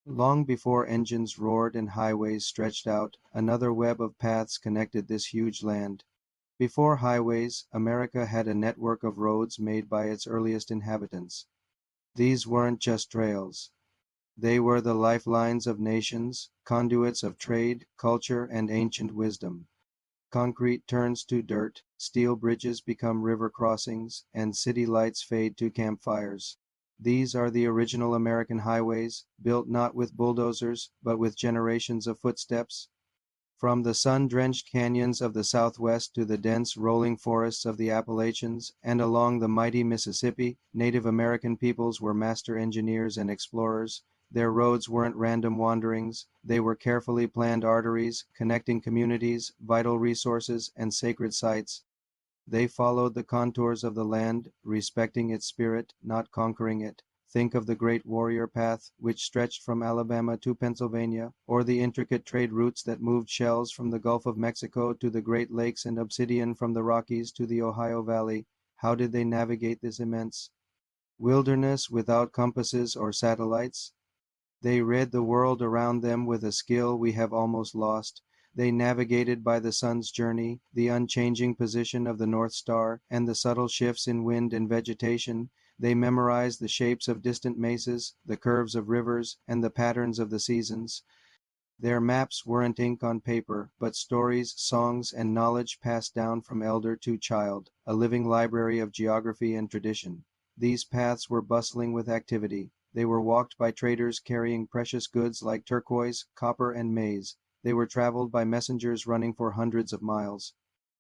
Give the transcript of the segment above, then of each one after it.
Long before engines roared and highways stretched out, another web of paths connected this huge land. Before highways, America had a network of roads made by its earliest inhabitants. These weren't just trails. They were the lifelines of nations, conduits of trade, culture, and ancient wisdom. Concrete turns to dirt, steel bridges become river crossings, and city lights fade to campfires. These are the original American highways, built not with bulldozers, but with generations of footsteps. From the sun-drenched canyons of the Southwest to the dense rolling forests of the Appalachians, and along the mighty Mississippi, Native American peoples were master engineers and explorers. Their roads weren't random wanderings, they were carefully planned arteries, connecting communities, vital resources, and sacred sites. They followed the contours of the land, respecting its spirit, not conquering it. Think of the Great Warrior Path, which stretched from Alabama to Pennsylvania, or the intricate trade routes that moved shells from the Gulf of Mexico to the Great Lakes and obsidian from the Rockies to the Ohio Valley. How did they navigate this immense wilderness without compasses or satellites? They read the world around them with a skill we have almost lost. They navigated by the sun's journey, the unchanging position of the North Star, and the subtle shifts in wind and vegetation. They memorized the shapes of distant mesas, the curves of rivers, and the patterns of the seasons. Their maps weren't ink on paper, but stories, songs, and knowledge passed down from elder to child, a living library of geography and tradition. These paths were bustling with activity. They were walked by traders carrying precious goods like turquoise, copper, and maize. They were traveled by messengers running for hundreds of miles,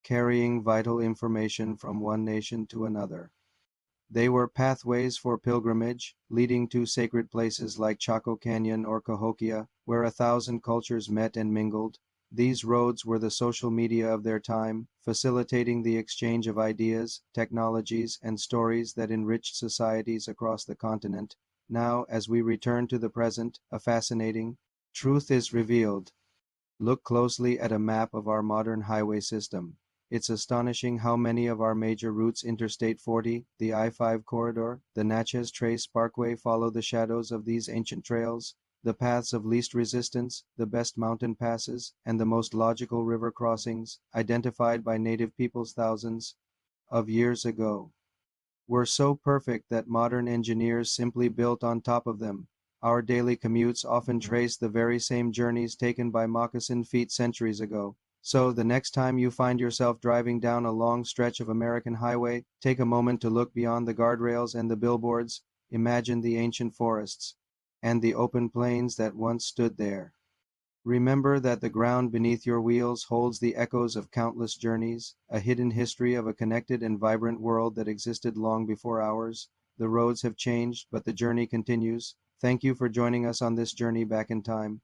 carrying vital information from one nation to another. They were pathways for pilgrimage, leading to sacred places like Chaco Canyon or Cahokia, where 1,000 cultures met and mingled. These roads were the social media of their time, facilitating the exchange of ideas, technologies, and stories that enriched societies across the continent. Now, as we return to the present, a fascinating truth is revealed. Look closely at a map of our modern highway system. It's astonishing how many of our major routes, Interstate 40, the I-5 corridor, the Natchez Trace Parkway, follow the shadows of these ancient trails, the paths of least resistance, the best mountain passes, and the most logical river crossings, identified by native peoples thousands of years ago, were so perfect that modern engineers simply built on top of them. Our daily commutes often trace the very same journeys taken by moccasined feet centuries ago. So, the next time you find yourself driving down a long stretch of American highway, take a moment to look beyond the guardrails and the billboards. Imagine the ancient forests and the open plains that once stood there. Remember that the ground beneath your wheels holds the echoes of countless journeys, a hidden history of a connected and vibrant world that existed long before ours. The roads have changed, but the journey continues. Thank you for joining us on this journey back in time.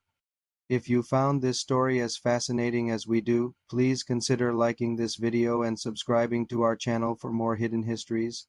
If you found this story as fascinating as we do, please consider liking this video and subscribing to our channel for more hidden histories.